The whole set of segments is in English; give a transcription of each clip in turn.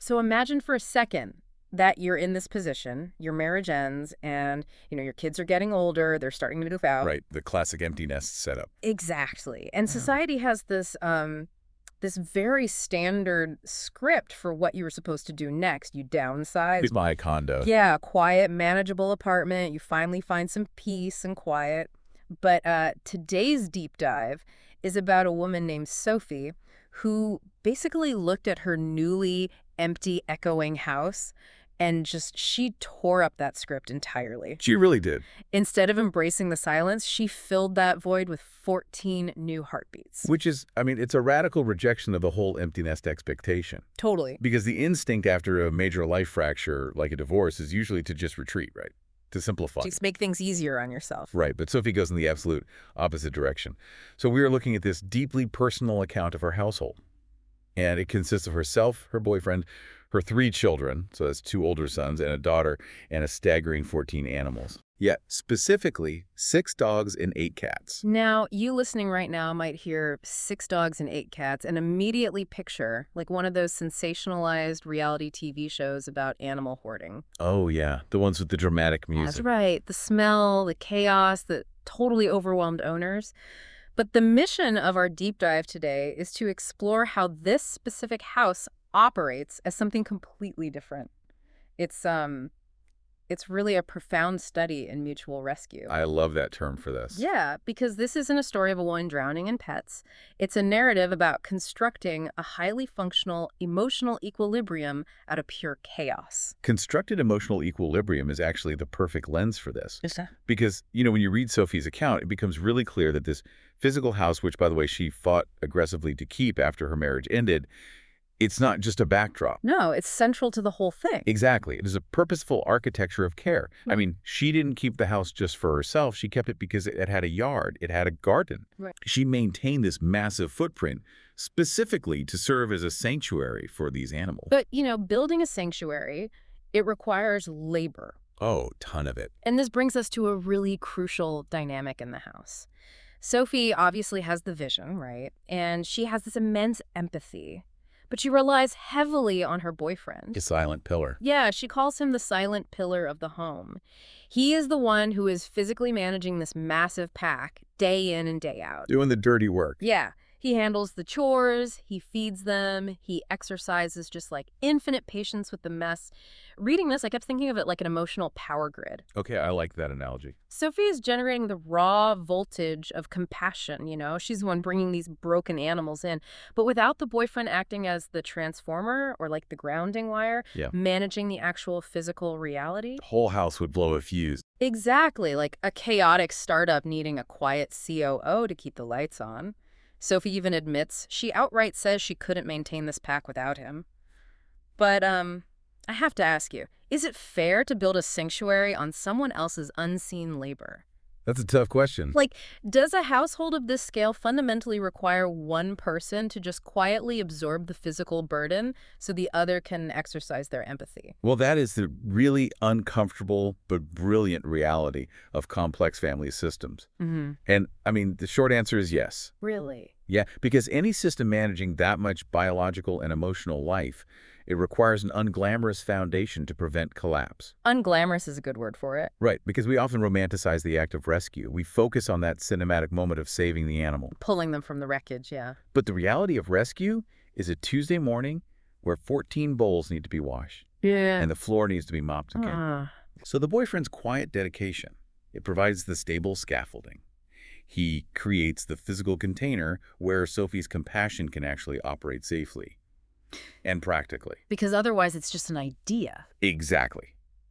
So imagine for a second that you're in this position, your marriage ends, and, your kids are getting older, they're starting to move out. Right, the classic empty nest setup. Exactly. And Yeah. society has this very standard script for what you were supposed to do next. You downsize. Please buy a condo. Yeah, quiet, manageable apartment. You finally find some peace and quiet. But today's deep dive is about a woman named Sophie who basically looked at her newly empty, echoing house and she tore up that script entirely. She really did. Instead of embracing the silence, she filled that void with 14 new heartbeats. Which is, it's a radical rejection of the whole empty nest expectation. Totally. Because the instinct after a major life fracture, like a divorce, is usually to just retreat, right? To simplify. Just make things easier on yourself. Right, but Sophie goes in the absolute opposite direction. So we are looking at this deeply personal account of her household. And it consists of herself, her boyfriend, her 3 children, so that's 2 older sons and a daughter, and a staggering 14 animals. Yet, specifically, 6 dogs and 8 cats. Now, you listening right now might hear 6 dogs and 8 cats and immediately picture like one of those sensationalized reality TV shows about animal hoarding. Oh, yeah, the ones with the dramatic music. That's right. The smell, the chaos, the totally overwhelmed owners. But the mission of our deep dive today is to explore how this specific house operates as something completely different. It's really a profound study in mutual rescue. I love that term for this. Yeah, because this isn't a story of a woman drowning in pets. It's a narrative about constructing a highly functional emotional equilibrium out of pure chaos. Constructed emotional equilibrium is actually the perfect lens for this. Is that? Because, when you read Sophie's account, it becomes really clear that this physical house, which, by the way, she fought aggressively to keep after her marriage ended, it's not just a backdrop. No, it's central to the whole thing. Exactly. It is a purposeful architecture of care. Right. She didn't keep the house just for herself. She kept it because it had a yard. It had a garden. Right. She maintained this massive footprint specifically to serve as a sanctuary for these animals. But, building a sanctuary, it requires labor. Oh, ton of it. And this brings us to a really crucial dynamic in the house. Sophie obviously has the vision, right? And she has this immense empathy. But she relies heavily on her boyfriend. A silent pillar. Yeah, she calls him the silent pillar of the home. He is the one who is physically managing this massive pack day in and day out. Doing the dirty work. Yeah, he handles the chores, he feeds them, he exercises just like infinite patience with the mess. Reading this, I kept thinking of it like an emotional power grid. Okay, I like that analogy. Sophie is generating the raw voltage of compassion, She's the one bringing these broken animals in. But without the boyfriend acting as the transformer or like the grounding wire, managing the actual physical reality. The whole house would blow a fuse. Exactly, like a chaotic startup needing a quiet COO to keep the lights on. Sophie even admits she outright says she couldn't maintain this pack without him. But, I have to ask you, is it fair to build a sanctuary on someone else's unseen labor? That's a tough question. Like, does a household of this scale fundamentally require one person to just quietly absorb the physical burden so the other can exercise their empathy? Well, that is the really uncomfortable but brilliant reality of complex family systems. Mm-hmm. And, the short answer is yes. Really? Yeah, because any system managing that much biological and emotional life, it requires an unglamorous foundation to prevent collapse. Unglamorous is a good word for it. Right, because we often romanticize the act of rescue. We focus on that cinematic moment of saving the animal. Pulling them from the wreckage, yeah. But the reality of rescue is a Tuesday morning where 14 bowls need to be washed. Yeah. And the floor needs to be mopped again. So the boyfriend's quiet dedication, it provides the stable scaffolding. He creates the physical container where Sophie's compassion can actually operate safely and practically. Because otherwise it's just an idea. Exactly.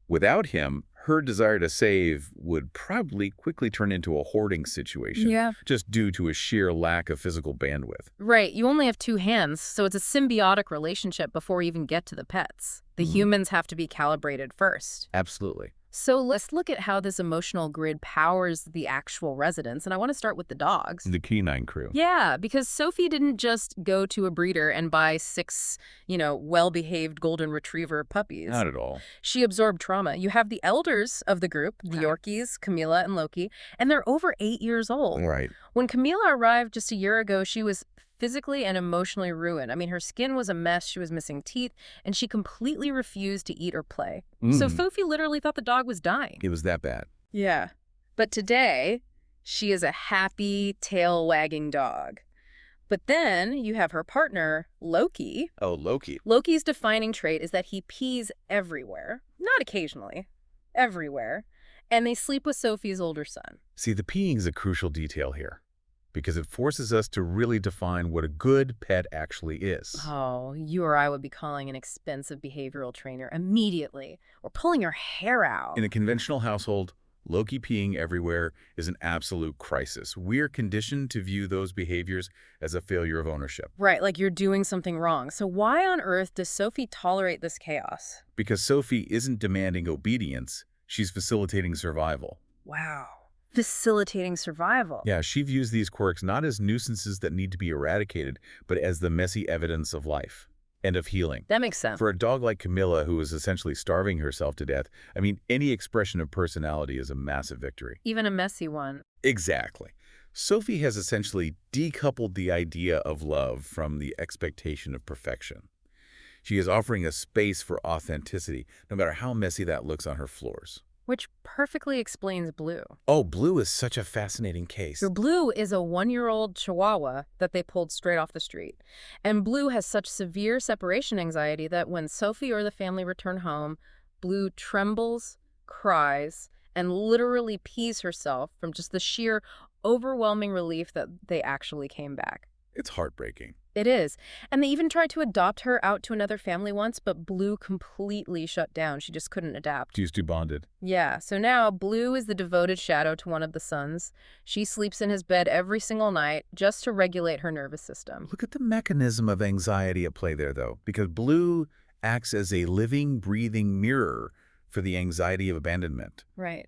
Without him, her desire to save would probably quickly turn into a hoarding situation. Yeah. Just due to a sheer lack of physical bandwidth. Right. You only have 2 hands, so it's a symbiotic relationship before we even get to the pets. The humans have to be calibrated first. Absolutely. So let's look at how this emotional grid powers the actual residents. And I want to start with the dogs. The canine crew. Yeah, because Sophie didn't just go to a breeder and buy 6, well-behaved golden retriever puppies. Not at all. She absorbed trauma. You have the elders of the group, the Yorkies, Camilla and Loki, and they're over 8 years old. Right. When Camila arrived just a year ago, she was physically and emotionally ruined. I mean, her skin was a mess, she was missing teeth, and she completely refused to eat or play. So Mm, Sophie literally thought the dog was dying. it was that bad. Yeah. But today, she is a happy, tail-wagging dog. But then you have her partner, Loki. Oh, Loki. Loki's defining trait is that he pees everywhere. Not occasionally. Everywhere. And they sleep with Sophie's older son. See, the peeing is a crucial detail here because it forces us to really define what a good pet actually is. Oh, you or I would be calling an expensive behavioral trainer immediately. Or pulling your hair out. In a conventional household, Loki peeing everywhere is an absolute crisis. We're conditioned to view those behaviors as a failure of ownership. Right, like you're doing something wrong. So why on earth does Sophie tolerate this chaos? Because Sophie isn't demanding obedience, she's facilitating survival. Wow. Facilitating survival. Yeah, she views these quirks not as nuisances that need to be eradicated, but as the messy evidence of life and of healing. That makes sense. For a dog like Camilla, who is essentially starving herself to death, I mean, any expression of personality is a massive victory. Even a messy one. Exactly. Sophie has essentially decoupled the idea of love from the expectation of perfection. She is offering a space for authenticity, no matter how messy that looks on her floors. Which perfectly explains Blue. Oh, Blue is such a fascinating case. So Blue is a 1-year-old Chihuahua that they pulled straight off the street. And Blue has such severe separation anxiety that when Sophie or the family return home, Blue trembles, cries, and literally pees herself from just the sheer overwhelming relief that they actually came back. It's heartbreaking. It is. And they even tried to adopt her out to another family once, but Blue completely shut down. She just couldn't adapt. She's too bonded. Yeah, so now Blue is the devoted shadow to one of the sons. She sleeps in his bed every single night just to regulate her nervous system. Look at the mechanism of anxiety at play there, though, because Blue acts as a living, breathing mirror for the anxiety of abandonment. Right.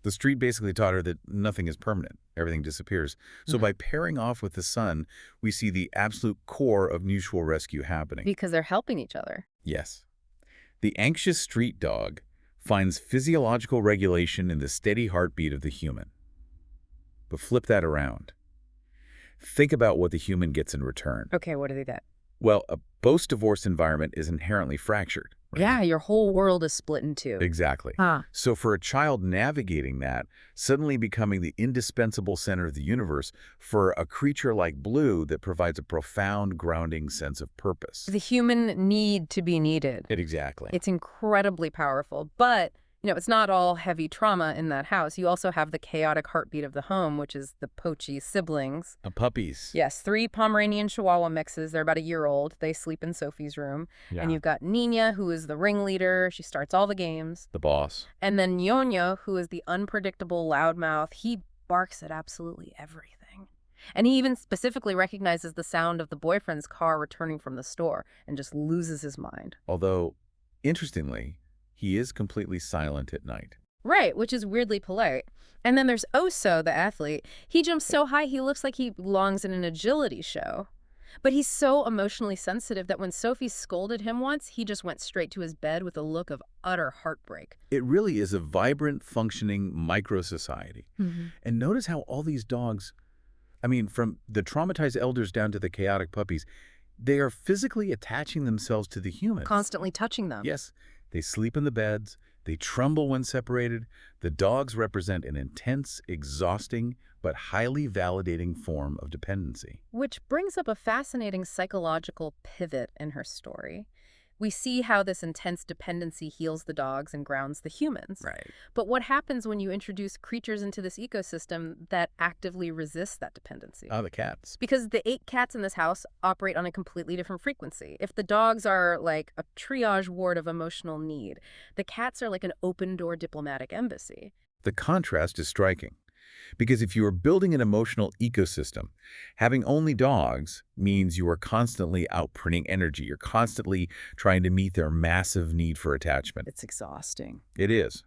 The street basically taught her that nothing is permanent. Everything disappears. So by pairing off with the son, we see the absolute core of mutual rescue happening. Because they're helping each other. Yes. The anxious street dog finds physiological regulation in the steady heartbeat of the human. But flip that around. Think about what the human gets in return. Okay, what do they get? Well, a post-divorce environment is inherently fractured. Right? Yeah, your whole world is split in two. Exactly. So for a child navigating that, suddenly becoming the indispensable center of the universe, for a creature like Blue that provides a profound grounding sense of purpose. The human need to be needed. Exactly. It's incredibly powerful, but it's not all heavy trauma in that house. You also have the chaotic heartbeat of the home, which is the Pochi siblings. Puppies. Yes, 3 Pomeranian Chihuahua mixes. They're about a year old. They sleep in Sophie's room. Yeah. And you've got Nina, who is the ringleader. She starts all the games. The boss. And then Ñoño, who is the unpredictable loudmouth. He barks at absolutely everything. And he even specifically recognizes the sound of the boyfriend's car returning from the store and just loses his mind. Although, interestingly, he is completely silent at night. Right, which is weirdly polite. And then there's Oso, the athlete. He jumps so high he looks like he belongs in an agility show. But he's so emotionally sensitive that when Sophie scolded him once, he just went straight to his bed with a look of utter heartbreak. It really is a vibrant, functioning micro-society. And notice how all these dogs, I mean, from the traumatized elders down to the chaotic puppies, they are physically attaching themselves to the humans. Constantly touching them. Yes. They sleep in the beds. They tremble when separated. The dogs represent an intense, exhausting, but highly validating form of dependency. Which brings up a fascinating psychological pivot in her story. We see how this intense dependency heals the dogs and grounds the humans. Right. But what happens when you introduce creatures into this ecosystem that actively resist that dependency? The cats. Because the 8 cats in this house operate on a completely different frequency. If the dogs are like a triage ward of emotional need, the cats are like an open-door diplomatic embassy. The contrast is striking. Because if you are building an emotional ecosystem, having only dogs means you are constantly outputting energy. You're constantly trying to meet their massive need for attachment. It's exhausting. It is.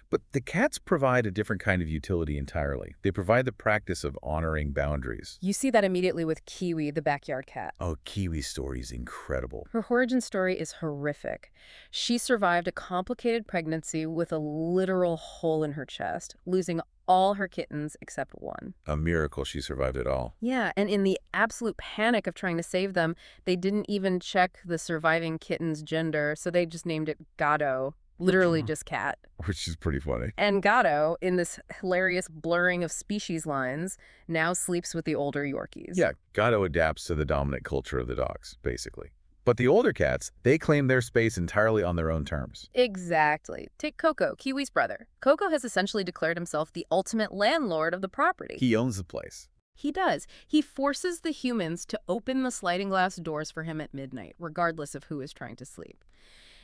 But the cats provide a different kind of utility entirely. They provide the practice of honoring boundaries. You see that immediately with Kiwi, the backyard cat. Oh, Kiwi's story is incredible. Her origin story is horrific. She survived a complicated pregnancy with a literal hole in her chest, losing all her kittens except one. A miracle she survived it all. Yeah, and in the absolute panic of trying to save them, they didn't even check the surviving kitten's gender, so they just named it Gato, literally just cat. Which is pretty funny. And Gato, in this hilarious blurring of species lines, now sleeps with the older Yorkies. Yeah, Gato adapts to the dominant culture of the dogs, basically. But the older cats, they claim their space entirely on their own terms. Exactly. Take Coco, Kiwi's brother. Coco has essentially declared himself the ultimate landlord of the property. He owns the place. He does. He forces the humans to open the sliding glass doors for him at midnight, regardless of who is trying to sleep.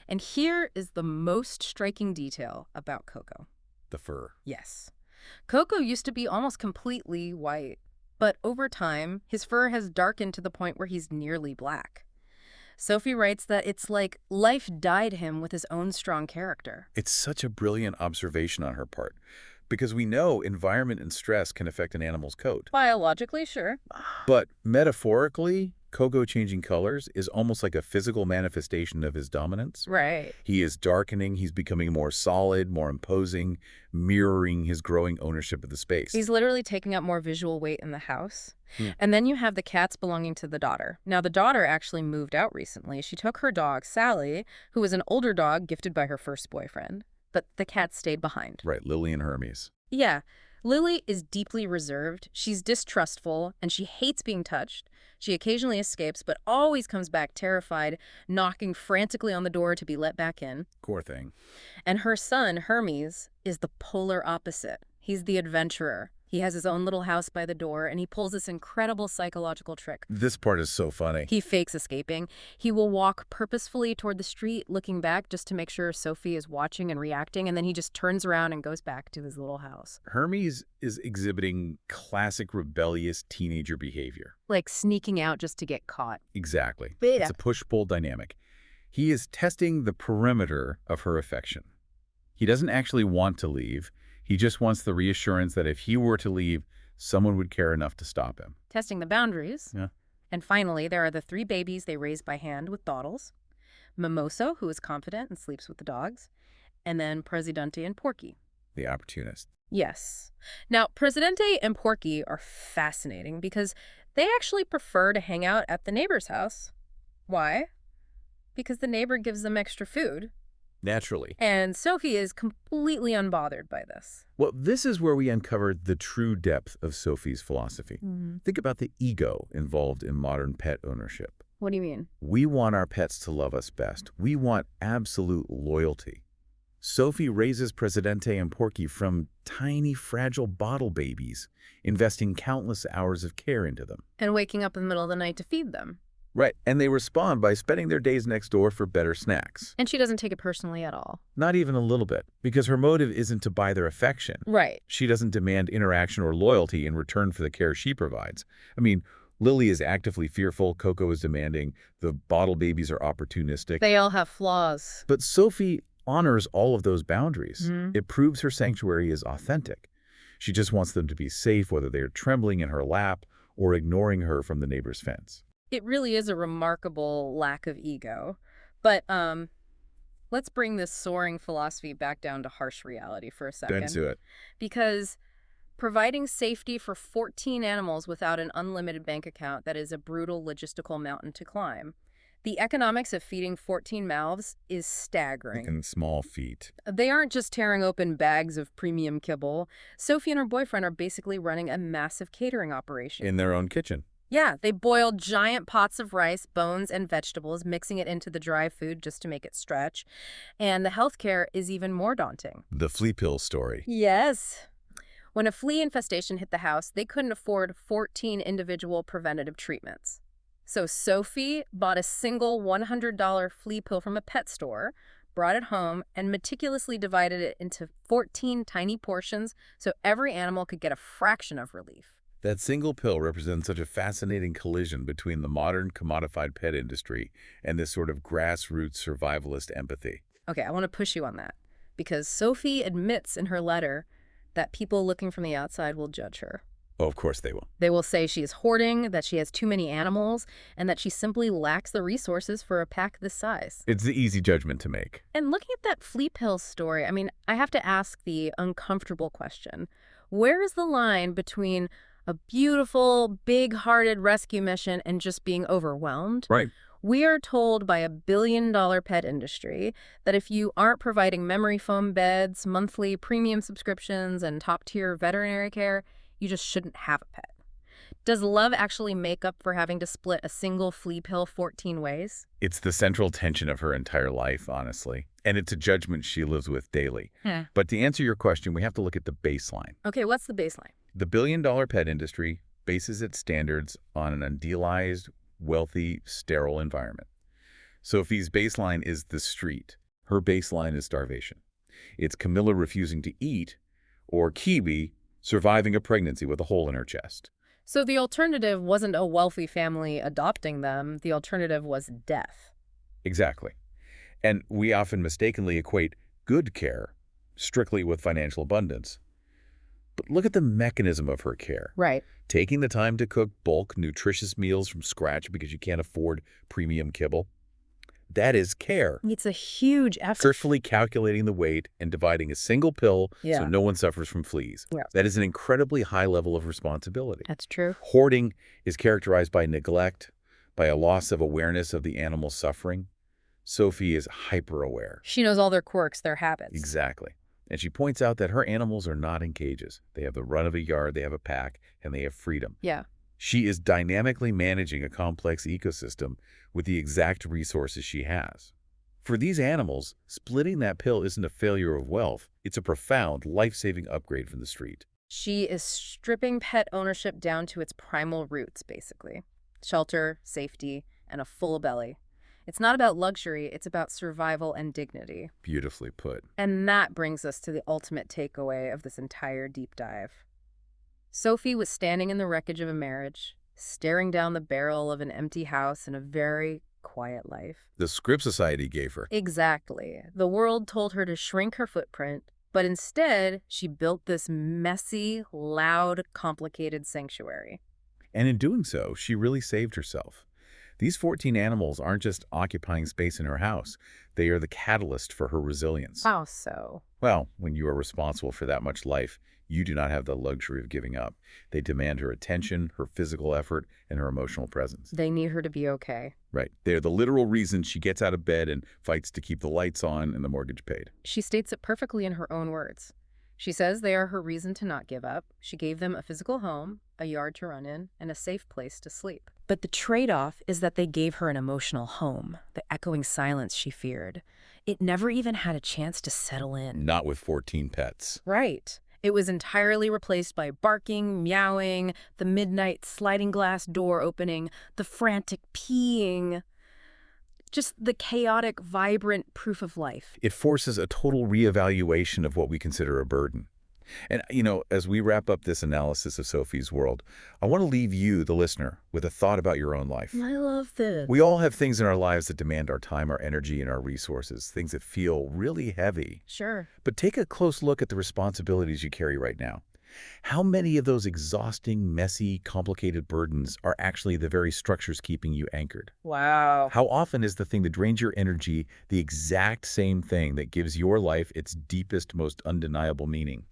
And here is the most striking detail about Coco. The fur. Yes. Coco used to be almost completely white, but over time, his fur has darkened to the point where he's nearly black. Sophie writes that it's like life dyed him with his own strong character. It's such a brilliant observation on her part, because we know environment and stress can affect an animal's coat. Biologically, sure. But metaphorically, Coco changing colors is almost like a physical manifestation of his dominance. Right. He is darkening, he's becoming more solid, more imposing, mirroring his growing ownership of the space. He's literally taking up more visual weight in the house. Hmm. And then you have the cats belonging to the daughter. Now, the daughter actually moved out recently. She took her dog, Sally, who was an older dog gifted by her first boyfriend. But the cats stayed behind. Right, Lily and Hermes. Yeah. Lily is deeply reserved. She's distrustful, and she hates being touched. She occasionally escapes, but always comes back terrified, knocking frantically on the door to be let back in. Core thing. And her son, Hermes, is the polar opposite. He's the adventurer. He has his own little house by the door, and he pulls this incredible psychological trick. This part is so funny. He fakes escaping. He will walk purposefully toward the street, looking back just to make sure Sophie is watching and reacting, and then he just turns around and goes back to his little house. Hermes is exhibiting classic rebellious teenager behavior. Like sneaking out just to get caught. Exactly. Beta. It's a push-pull dynamic. He is testing the perimeter of her affection. He doesn't actually want to leave. He just wants the reassurance that if he were to leave, someone would care enough to stop him. Testing the boundaries. Yeah. And finally, there are the 3 babies they raise by hand with dawdles. Mimoso, who is confident and sleeps with the dogs. And then Presidente and Porky. The opportunist. Yes. Now, Presidente and Porky are fascinating because they actually prefer to hang out at the neighbor's house. Why? Because the neighbor gives them extra food. Naturally. And Sophie is completely unbothered by this. Well, this is where we uncovered the true depth of Sophie's philosophy. Think about the ego involved in modern pet ownership. What do you mean? We want our pets to love us best. We want absolute loyalty. Sophie raises Presidente and Porky from tiny, fragile bottle babies, investing countless hours of care into them. And waking up in the middle of the night to feed them. Right, and they respond by spending their days next door for better snacks. And she doesn't take it personally at all. Not even a little bit, because her motive isn't to buy their affection. Right. She doesn't demand interaction or loyalty in return for the care she provides. I mean, Lily is actively fearful, Coco is demanding, the bottle babies are opportunistic. They all have flaws. But Sophie honors all of those boundaries. Mhm. It proves her sanctuary is authentic. She just wants them to be safe, whether they are trembling in her lap or ignoring her from the neighbor's fence. It really is a remarkable lack of ego. But let's bring this soaring philosophy back down to harsh reality for a second. Let's do it. Because providing safety for 14 animals without an unlimited bank account, that is a brutal logistical mountain to climb. The economics of feeding 14 mouths is staggering. And small feet. They aren't just tearing open bags of premium kibble. Sophie and her boyfriend are basically running a massive catering operation. In their own kitchen. Yeah, they boil giant pots of rice, bones, and vegetables, mixing it into the dry food just to make it stretch. And the healthcare is even more daunting. The flea pill story. Yes. When a flea infestation hit the house, they couldn't afford 14 individual preventative treatments. So Sophie bought a single $100 flea pill from a pet store, brought it home, and meticulously divided it into 14 tiny portions so every animal could get a fraction of relief. That single pill represents such a fascinating collision between the modern commodified pet industry and this sort of grassroots survivalist empathy. Okay, I want to push you on that, because Sophie admits in her letter that people looking from the outside will judge her. Oh, of course they will. They will say she is hoarding, that she has too many animals, and that she simply lacks the resources for a pack this size. It's the easy judgment to make. And looking at that flea pill story, I mean, I have to ask the uncomfortable question. Where is the line between a beautiful, big-hearted rescue mission and just being overwhelmed? Right. We are told by a billion-dollar pet industry that if you aren't providing memory foam beds, monthly premium subscriptions, and top-tier veterinary care, you just shouldn't have a pet. Does love actually make up for having to split a single flea pill 14 ways? It's the central tension of her entire life, honestly. And it's a judgment she lives with daily. But to answer your question, we have to look at the baseline. Okay, what's the baseline? The billion-dollar pet industry bases its standards on an idealized, wealthy, sterile environment. Sophie's baseline is the street. Her baseline is starvation. It's Camilla refusing to eat, or Kiwi surviving a pregnancy with a hole in her chest. So the alternative wasn't a wealthy family adopting them. The alternative was death. Exactly. And we often mistakenly equate good care strictly with financial abundance. But look at the mechanism of her care. Right. Taking the time to cook bulk, nutritious meals from scratch because you can't afford premium kibble. That is care. It's a huge effort. Carefully calculating the weight and dividing a single pill Yeah. so no one suffers from fleas. Yeah. That is an incredibly high level of responsibility. That's true. Hoarding is characterized by neglect, by a loss of awareness of the animal's suffering. Sophie is hyper-aware. She knows all their quirks, their habits. Exactly. And she points out that her animals are not in cages. They have the run of a yard, they have a pack, and they have freedom. Yeah. She is dynamically managing a complex ecosystem with the exact resources she has. For these animals, splitting that pill isn't a failure of wealth. It's a profound, life-saving upgrade from the street. She is stripping pet ownership down to its primal roots, basically. Shelter, safety, and a full belly. It's not about luxury, it's about survival and dignity. Beautifully put. And that brings us to the ultimate takeaway of this entire deep dive. Sophie was standing in the wreckage of a marriage, staring down the barrel of an empty house and a very quiet life. The script society gave her. Exactly. The world told her to shrink her footprint, but instead, she built this messy, loud, complicated sanctuary. And in doing so, she really saved herself. These 14 animals aren't just occupying space in her house. They are the catalyst for her resilience. How so? Well, when you are responsible for that much life, you do not have the luxury of giving up. They demand her attention, her physical effort, and her emotional presence. They need her to be okay. Right. They're the literal reason she gets out of bed and fights to keep the lights on and the mortgage paid. She states it perfectly in her own words. She says they are her reason to not give up. She gave them a physical home, a yard to run in, and a safe place to sleep. But the trade-off is that they gave her an emotional home, the echoing silence she feared. It never even had a chance to settle in. Not with 14 pets. Right. It was entirely replaced by barking, meowing, the midnight sliding glass door opening, the frantic peeing. Just the chaotic, vibrant proof of life. It forces a total reevaluation of what we consider a burden. And, as we wrap up this analysis of Sophie's world, I want to leave you, the listener, with a thought about your own life. I love this. We all have things in our lives that demand our time, our energy, and our resources, things that feel really heavy. Sure. But take a close look at the responsibilities you carry right now. How many of those exhausting, messy, complicated burdens are actually the very structures keeping you anchored? Wow. How often is the thing that drains your energy the exact same thing that gives your life its deepest, most undeniable meaning?